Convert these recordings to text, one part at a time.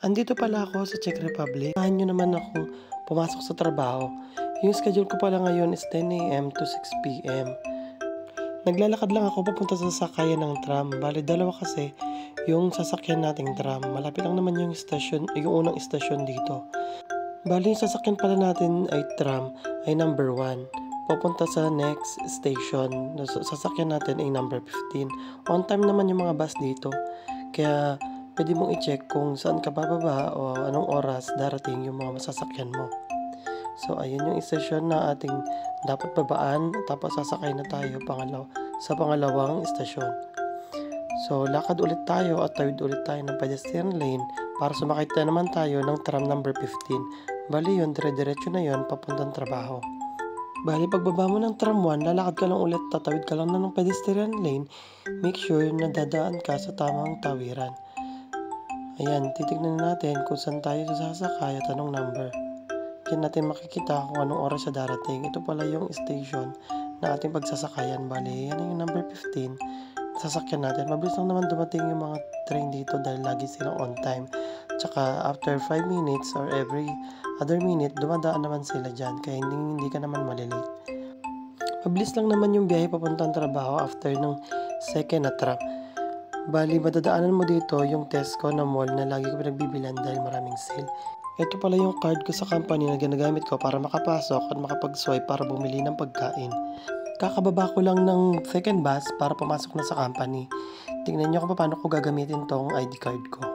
Andito pala ako sa Czech Republic. Samahan nyo naman akong pumasok sa trabaho. Yung schedule ko pala ngayon is 10 a.m. to 6 p.m. Naglalakad lang ako papunta sa sakayan ng tram. Bali, dalawa kasi yung sasakyan nating tram. Malapit lang naman yung station, yung unang station dito. Bali, yung sasakyan pala natin ay tram ay number 1. Pupunta sa next station. Sasakyan natin ay number 15. On time naman yung mga bus dito. Kaya pwede mong i-check kung saan ka bababa o anong oras darating yung mga masasakyan mo. So, ayun yung station na ating dapat babaan. Tapos sasakay na tayo sa pangalawang stasyon. So, lakad ulit tayo at tawid ulit tayo ng pedestrian lane para sumakay na naman tayo ng tram number 15. Bali yun, dire-diretso na yun papuntang trabaho. Bali, pagbaba mo ng tram 1, lalakad ka lang ulit, tatawid ka lang na ng pedestrian lane. Make sure na dadaan ka sa tamang tawiran. Ayan, titignan natin kung saan tayo sasakay at anong number. Diyan natin makikita kung anong oras siya darating. Ito pala yung station na ating pagsasakayan. Bali, yan yung number 15. Sasakyan natin. Mabilis lang naman dumating yung mga train dito dahil lagi silang on time. Tsaka after 5 minutes or every other minute, dumadaan naman sila dyan. Kaya hindi ka naman malilate. Mabilis lang naman yung biyahe papuntang trabaho after ng second na tram. Bali, madadaanan mo dito yung Tesco na mall na lagi ko pinagbibilan dahil maraming sale. Ito pala yung card ko sa company na ginagamit ko para makapasok at makapag-swipe para bumili ng pagkain. Kakababa ko lang ng second bus para pumasok na sa company. Tingnan nyo kung paano ko gagamitin tong ID card ko.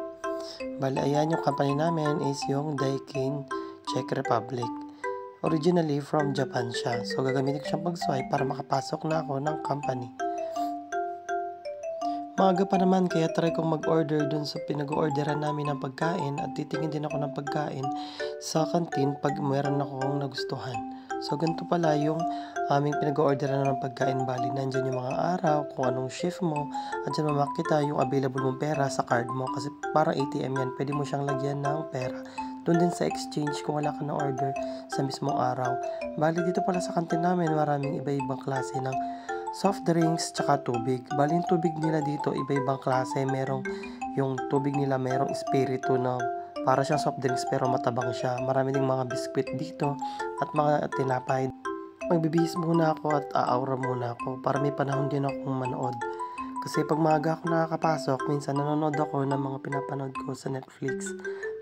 Bali, ayan yung company namin is yung Daikin Czech Republic. Originally from Japan siya. So, gagamitin ko siyang pag-swipe para makapasok na ako ng company. Maaga pa naman kaya try kong mag-order dun sa pinag-orderan namin ng pagkain at titingin din ako ng pagkain sa kantin pag meron akong nagustuhan. So ganito pala yung aming pinag-orderan ng pagkain. Bali, nandyan yung mga araw, kung anong shift mo, at dyan mamakita yung available mong pera sa card mo kasi parang ATM yan, pwede mo siyang lagyan ng pera. Doon din sa exchange kung wala ka na order sa mismong araw. Bali, dito pala sa kantin namin maraming iba-ibang klase ng soft drinks tsaka tubig. Bali, yung tubig nila dito iba-ibang klase. Yung tubig nila merong espiritu na para siyang soft drinks pero matabang siya. Marami ding mga biskwit dito at mga tinapay. Magbibihis muna ako at aaura muna ako para may panahon din akong manood. Kasi pag maaga ako nakakapasok, minsan nanonood ako ng mga pinapanood ko sa Netflix.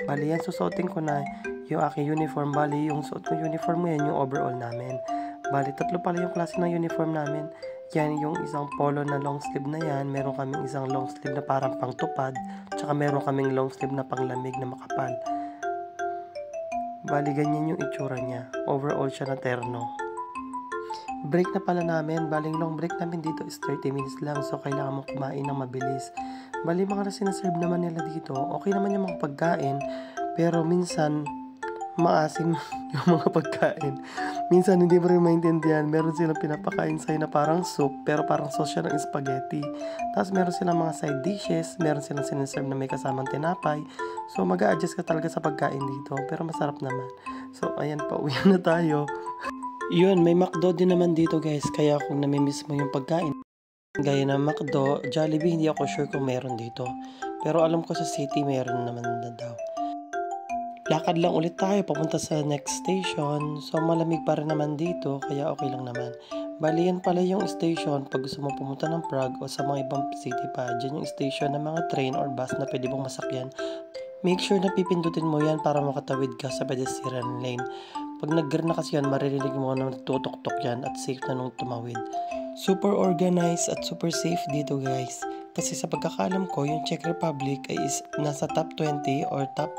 Bali, yan susuotin ko na yung aking uniform. Bali, yung suot ko uniform mo yan, yung overall namin. Bali, 3 pala yung klase ng uniform namin. Yan yung isang polo na long sleeve na yan. Meron kaming isang long sleeve na parang pang tupad. Tsaka meron kaming long sleeve na panglamig na makapal. Bali, ganyan yung itsura niya. Overall siya na terno. Break na pala namin. Baling long break namin dito is 30 minutes lang. So, kailangan mo kumain ng mabilis. Bali, mga sinaserve naman nila dito. Okay naman yung mga pagkain. Pero minsan, maasim yung mga pagkain. Minsan hindi mo rin maintindihan. Meron silang pinapakain sa'yo na parang soup, pero parang sauce siya ng spaghetti. Tapos meron silang mga side dishes, meron silang siniserve na may kasamang tinapay. So mag-a-adjust ka talaga sa pagkain dito, pero masarap naman. So ayan, pauwi na tayo. Yun, may McDo din naman dito guys, kaya kung namimiss mo yung pagkain gaya ng McDo, Jollibee, hindi ako sure kung meron dito. Pero alam ko sa city meron naman na daw. Lakad lang ulit tayo papunta sa next station. So malamig pa rin naman dito kaya okay lang naman. Bali, yan pala yung station pag gusto mo pumunta ng Prague o sa mga ibang city pa. Diyan yung station ng mga train or bus na pwede mong masakyan. Make sure na pipindutin mo yan para makatawid ka sa pedestrian lane. Pag nag-green na kasi yan, maririnig mo na tutok-tok yan at safe na nung tumawid. Super organized at super safe dito guys. Kasi sa pagkakalam ko, yung Czech Republic ay nasa top 20 or top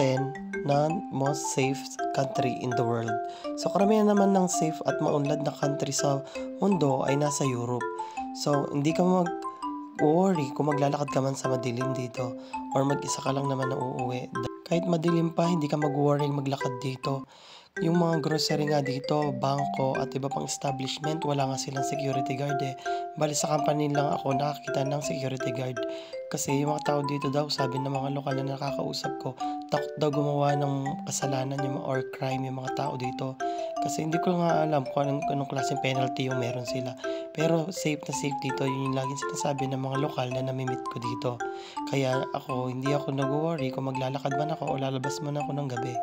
10 na most safe country in the world. So, karamihan naman ng safe at maunlad na country sa mundo ay nasa Europe. So, hindi ka mag-worry kung maglalakad ka man sa madilim dito or mag-isa ka lang naman na uuwi. Kahit madilim pa, hindi ka mag-worry maglakad dito. Yung mga grocery nga dito, bangko at iba pang establishment, wala nga silang security guard eh. Bali sa company lang ako nakakita ng security guard. Kasi yung mga tao dito daw, sabi ng mga lokal na nakakausap ko, takot daw gumawa ng kasalanan yung or crime yung mga tao dito. Kasi hindi ko nga alam kung anong klaseng penalty yung meron sila. Pero safe na safe dito, yun yung laging sinasabi ng mga lokal na namimit ko dito. Kaya ako, hindi ako nag-worry kung maglalakad man ako o lalabas man ako ng gabi.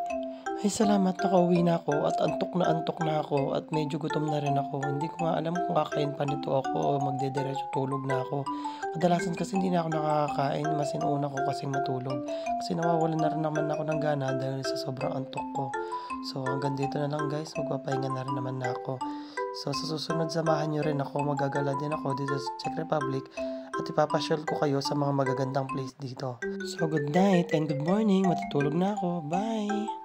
Ay salamat nakauwi na ako at antok na ako at medyo gutom na rin ako. Hindi ko nga alam kung kakain pa nito ako o magdediretso tulog na ako. Kadalasan kasi hindi na ako nakakakain, mas inuuna ko kasing matulog. Kasi nawawalan na rin naman ako ng gana dahil sa sobrang antok ko. So hanggang dito na lang guys, magpapahinga na rin naman na ako. So sa susunod samahan nyo rin ako, magagala din ako dito sa Czech Republic at ipapasyal ko kayo sa mga magagandang place dito. So good night and good morning, matutulog na ako. Bye!